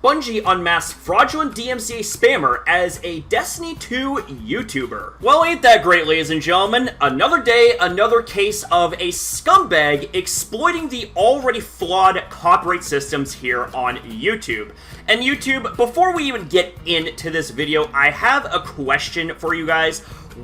Bungie unmasked fraudulent DMCA spammer as a Destiny 2 YouTuber. Well, ain't that great, ladies and gentlemen? Another day, another case of a scumbag exploiting the already flawed copyright systems here on YouTube. And YouTube, before we even get into this video, I have a question for you guys.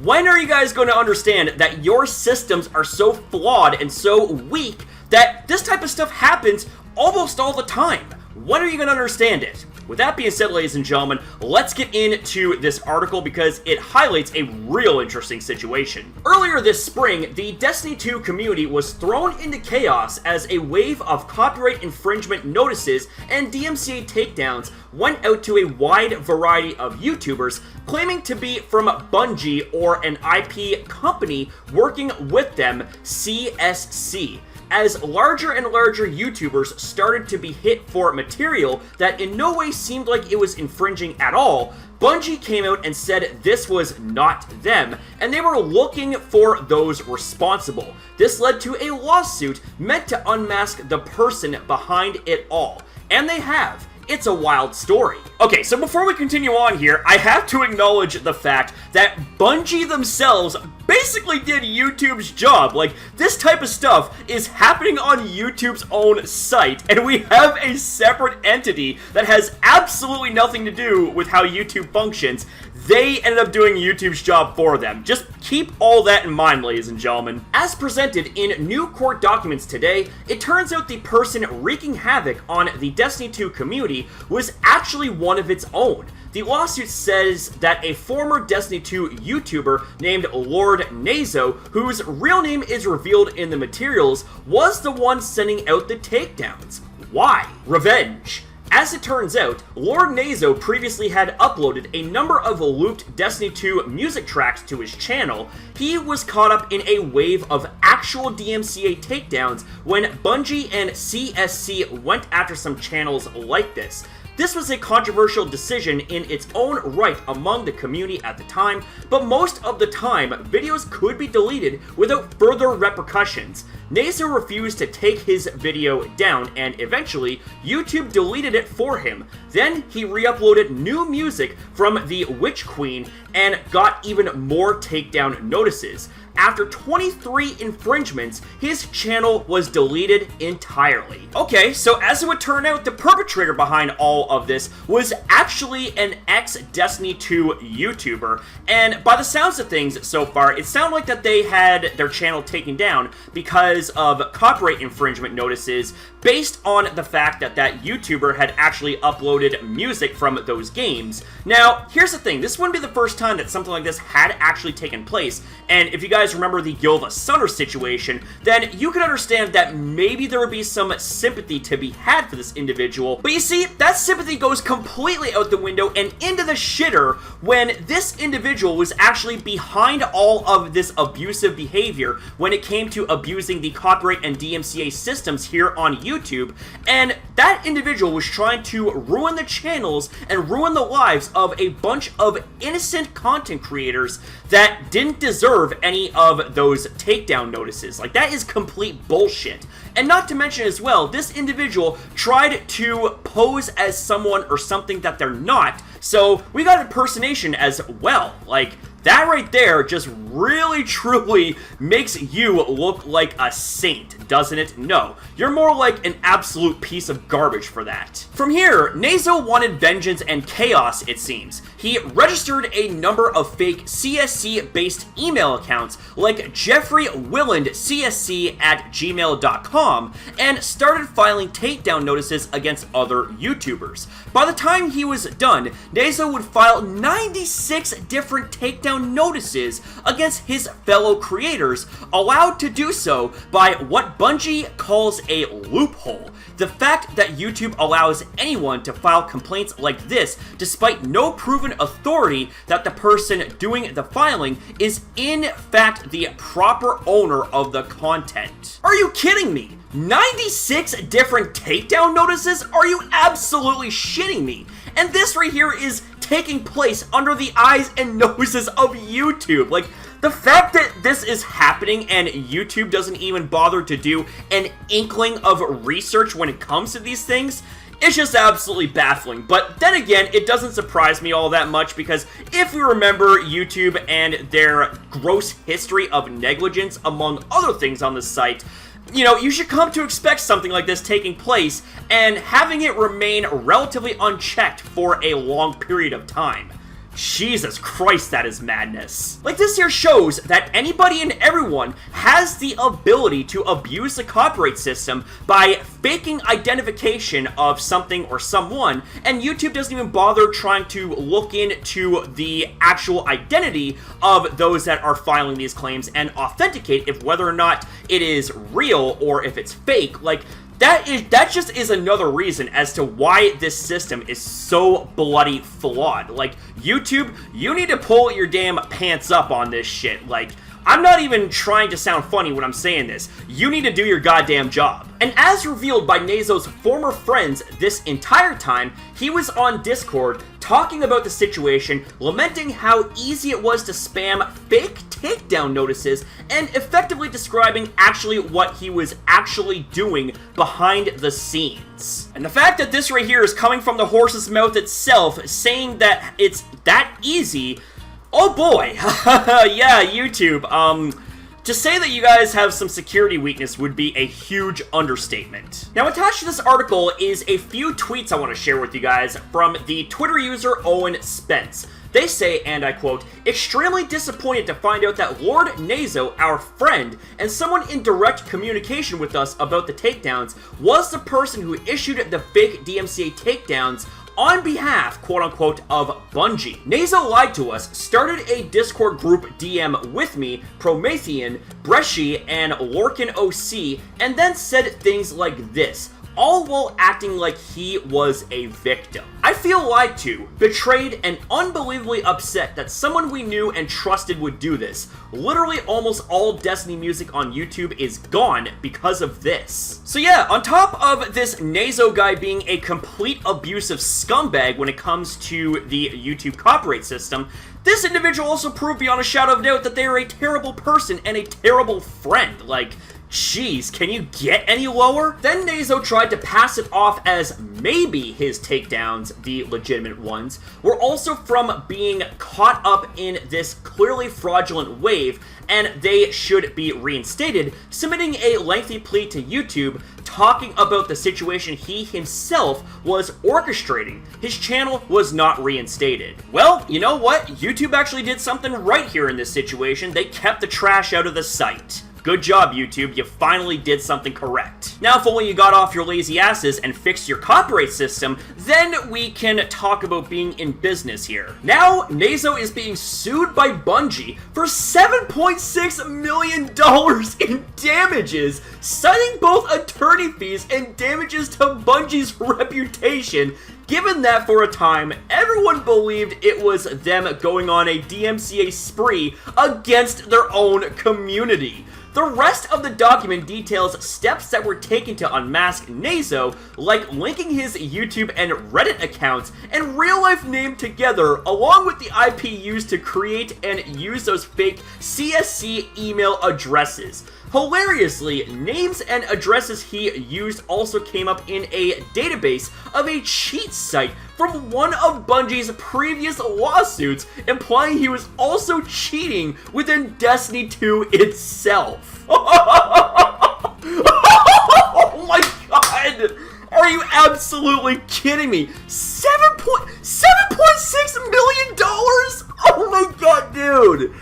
When are you guys going to understand that your systems are so flawed and so weak that this type of stuff happens almost all the time? When are you going to understand it? With that being said, ladies and gentlemen, let's get into this article because it highlights a real interesting situation. Earlier this spring, the Destiny 2 community was thrown into chaos as a wave of copyright infringement notices and DMCA takedowns went out to a wide variety of YouTubers claiming to be from Bungie or an IP company working with them, CSC. As larger and larger YouTubers started to be hit for material that in no way seemed like it was infringing at all, Bungie came out and said this was not them, and they were looking for those responsible. This led to a lawsuit meant to unmask the person behind it all, and they have. It's a wild story. Okay, so before we continue on here, I have to acknowledge the fact that Bungie themselves basically did YouTube's job. Like, this type of stuff is happening on YouTube's own site, and we have a separate entity that has absolutely nothing to do with how YouTube functions. They ended up doing YouTube's job for them. Just keep all that in mind, ladies and gentlemen. As presented in new court documents today, it turns out the person wreaking havoc on the Destiny 2 community was actually one of its own. The lawsuit says that a former Destiny 2 YouTuber named Lord Nazo, whose real name is revealed in the materials, was the one sending out the takedowns. Why? Revenge. As it turns out, Lord Nazo previously had uploaded a number of looped Destiny 2 music tracks to his channel. He was caught up in a wave of actual DMCA takedowns when Bungie and CSC went after some channels like this. This was a controversial decision in its own right among the community at the time, but most of the time, videos could be deleted without further repercussions. Nazo refused to take his video down, and eventually, YouTube deleted it for him. Then, he re-uploaded new music from the Witch Queen and got even more takedown notices. After 23 infringements, his channel was deleted entirely. Okay, so as it would turn out, the perpetrator behind all of this was actually an ex-Destiny 2 YouTuber, and by the sounds of things so far, it sounded like that they had their channel taken down because of copyright infringement notices based on the fact that that YouTuber had actually uploaded music from those games. Now, here's the thing, this wouldn't be the first time that something like this had actually taken place, and if you guys remember the Gilva Sunner situation, then you can understand that maybe there would be some sympathy to be had for this individual. But you see, that sympathy goes completely out the window and into the shitter when this individual was actually behind all of this abusive behavior when it came to abusing the copyright and DMCA systems here on YouTube, and that individual was trying to ruin the channels and ruin the lives of a bunch of innocent content creators that didn't deserve any of those takedown notices. Like, that is complete bullshit. And not to mention as well, this individual tried to pose as someone or something that they're not, so we got impersonation as well. Like, that right there just really truly makes you look like a saint, doesn't it? No, you're more like an absolute piece of garbage for that. From here, Nazo wanted vengeance and chaos, it seems. He registered a number of fake CSC-based email accounts like Jeffrey Willand CSC at gmail.com and started filing takedown notices against other YouTubers. By the time he was done, Nazo would file 96 different takedown notices against his fellow creators, allowed to do so by what Bungie calls a loophole. The fact that YouTube allows anyone to file complaints like this, despite no proven authority that the person doing the filing is in fact the proper owner of the content. Are you kidding me? 96 different takedown notices? Are you absolutely shitting me? And this right here is taking place under the eyes and noses of YouTube. Like, the fact that this is happening and YouTube doesn't even bother to do an inkling of research when it comes to these things It's just absolutely baffling. But then again, it doesn't surprise me all that much, because if we remember YouTube and their gross history of negligence, among other things on the site, you know, you should come to expect something like this taking place and having it remain relatively unchecked for a long period of time. Jesus Christ, that is madness. Like, this here shows that anybody and everyone has the ability to abuse the copyright system by faking identification of something or someone, and YouTube doesn't even bother trying to look into the actual identity of those that are filing these claims and authenticate if whether or not it is real or if it's fake. Like, that just is another reason as to why this system is so bloody flawed. Like, YouTube, you need to pull your damn pants up on this shit. Like, I'm not even trying to sound funny when I'm saying this. You need to do your goddamn job. And as revealed by Nazo's former friends this entire time, he was on Discord talking about the situation, lamenting how easy it was to spam fake takedown notices, and effectively describing actually what he was actually doing behind the scenes. And the fact that this right here is coming from the horse's mouth itself, saying that it's that easy, oh boy. Yeah, YouTube, to say that you guys have some security weakness would be a huge understatement. Now, attached to this article is a few tweets I want to share with you guys from the Twitter user Owen Spence. They say, and I quote, "Extremely disappointed to find out that Lord Nazo, our friend, and someone in direct communication with us about the takedowns, was the person who issued the fake DMCA takedowns on behalf, quote-unquote, of Bungie. Nazo lied to us, started a Discord group DM with me, Promethean, Bresci, and Lorcan OC, and then said things like this, all while acting like he was a victim. I feel lied to, betrayed, and unbelievably upset that someone we knew and trusted would do this. Literally almost all Destiny music on YouTube is gone because of this." So yeah, on top of this Nazo guy being a complete abusive scumbag when it comes to the YouTube copyright system, this individual also proved beyond a shadow of doubt that they are a terrible person and a terrible friend. Like, jeez, can you get any lower? Then Nazo tried to pass it off as maybe his takedowns, the legitimate ones, were also from being caught up in this clearly fraudulent wave and they should be reinstated, submitting a lengthy plea to YouTube talking about the situation he himself was orchestrating. His channel was not reinstated. Well, you know what? YouTube actually did something right here in this situation. They kept the trash out of the site. Good job, YouTube, you finally did something correct. Now, if only you got off your lazy asses and fixed your copyright system, then we can talk about being in business here. Now, Nazo is being sued by Bungie for $7.6 million in damages, citing both attorney fees and damages to Bungie's reputation, given that for a time, everyone believed it was them going on a DMCA spree against their own community. The rest of the document details steps that were taken to unmask Nazo, like linking his YouTube and Reddit accounts and real-life name together, along with the IP used to create and use those fake CSC email addresses. Hilariously, names and addresses he used also came up in a database of a cheat site from one of Bungie's previous lawsuits, implying he was also cheating within Destiny 2 itself. Oh my god! Are you absolutely kidding me? $7.6 million? Oh my god, dude!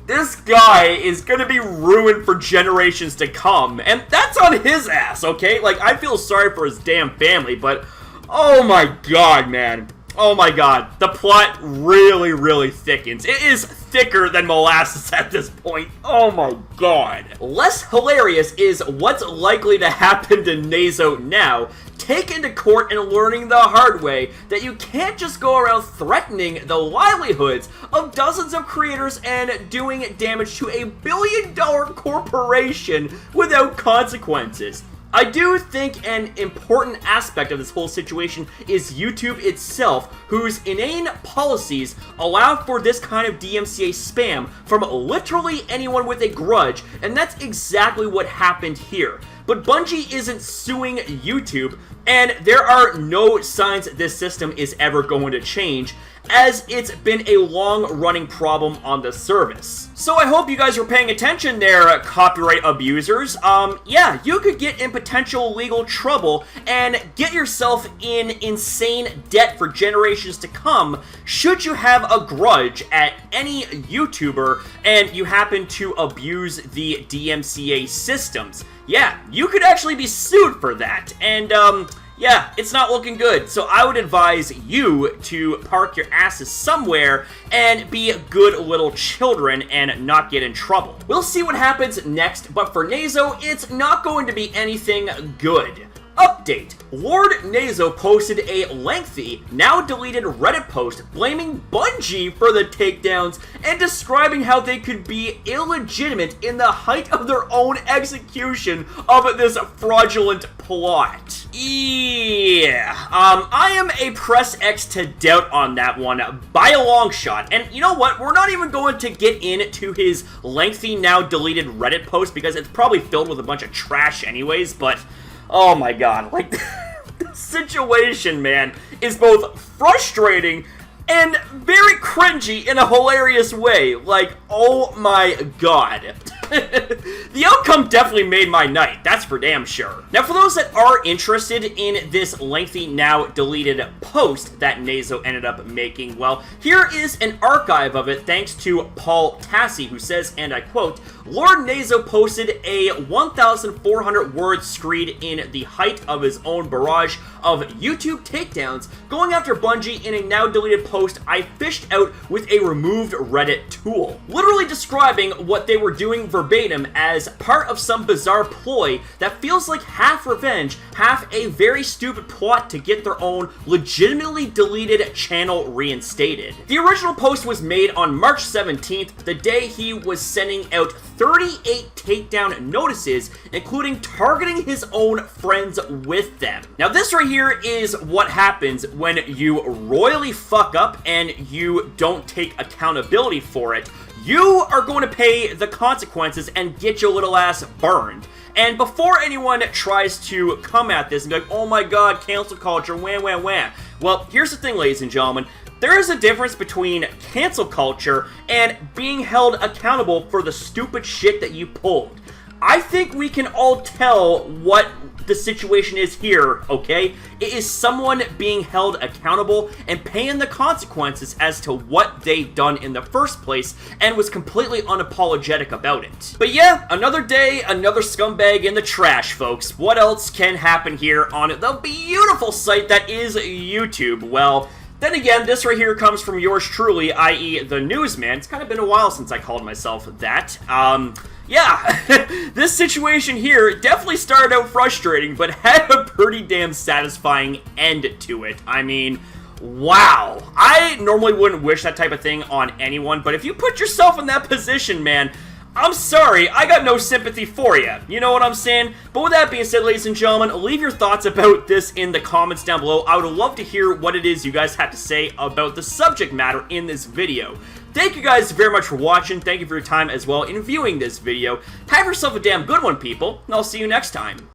This guy is gonna be ruined for generations to come, and that's on his ass, okay? Like, I feel sorry for his damn family, but oh my god, man. Oh my god, the plot really, really thickens. It is thicker than molasses at this point. Oh my god. Less hilarious is what's likely to happen to Nazo now, taken to court and learning the hard way that you can't just go around threatening the livelihoods of dozens of creators and doing damage to a billion-dollar corporation without consequences. I do think an important aspect of this whole situation is YouTube itself, whose inane policies allow for this kind of DMCA spam from literally anyone with a grudge, and that's exactly what happened here. But Bungie isn't suing YouTube, and there are no signs this system is ever going to change, as it's been a long-running problem on the service. So I hope you guys were paying attention there, copyright abusers. Yeah, you could get in potential legal trouble and get yourself in insane debt for generations to come should you have a grudge at any YouTuber and you happen to abuse the DMCA systems. Yeah, you could actually be sued for that, and yeah, it's not looking good, so I would advise you to park your asses somewhere and be good little children and not get in trouble. We'll see what happens next, but for Nazo, it's not going to be anything good. Update. Lord Nazo posted a lengthy, now deleted Reddit post blaming Bungie for the takedowns and describing how they could be illegitimate in the height of their own execution of this fraudulent plot. Yeah, I am a press X to doubt on that one by a long shot. And you know what? We're not even going to get into his lengthy, now deleted Reddit post because it's probably filled with a bunch of trash anyways, but oh my god, like, the situation, man, is both frustrating and very cringy in a hilarious way. Like, oh my god. The outcome definitely made my night, that's for damn sure. Now, for those that are interested in this lengthy, now deleted post that Nazo ended up making, well, here is an archive of it thanks to Paul Tassi, who says, and I quote, Lord Nazo posted a 1,400-word screed in the height of his own barrage of YouTube takedowns, going after Bungie in a now deleted post I fished out with a removed Reddit tool. Literally describing what they were doing verbatim as part of some bizarre ploy that feels like half revenge, half a very stupid plot to get their own legitimately deleted channel reinstated. The original post was made on March 17th, the day he was sending out 38 takedown notices, including targeting his own friends with them. Now, this right here is what happens when you royally fuck up and you don't take accountability for it. You are going to pay the consequences and get your little ass burned. And before anyone tries to come at this and be like, oh my god, cancel culture, wham, wham, wham. Well, here's the thing, ladies and gentlemen. There is a difference between cancel culture and being held accountable for the stupid shit that you pulled. I think we can all tell what the situation is here, okay? It is someone being held accountable and paying the consequences as to what they've done in the first place and was completely unapologetic about it. But yeah, another day, another scumbag in the trash, folks. What else can happen here on the beautiful site that is YouTube? Well, then again, this right here comes from yours truly, i.e. the newsman. It's kind of been a while since I called myself that. Yeah, this situation here definitely started out frustrating, but had a pretty damn satisfying end to it. I mean, wow. I normally wouldn't wish that type of thing on anyone, but if you put yourself in that position, man, I'm sorry, I got no sympathy for you. You know what I'm saying? But with that being said, ladies and gentlemen, leave your thoughts about this in the comments down below. I would love to hear what it is you guys have to say about the subject matter in this video. Thank you guys very much for watching. Thank you for your time as well in viewing this video. Have yourself a damn good one, people, and I'll see you next time.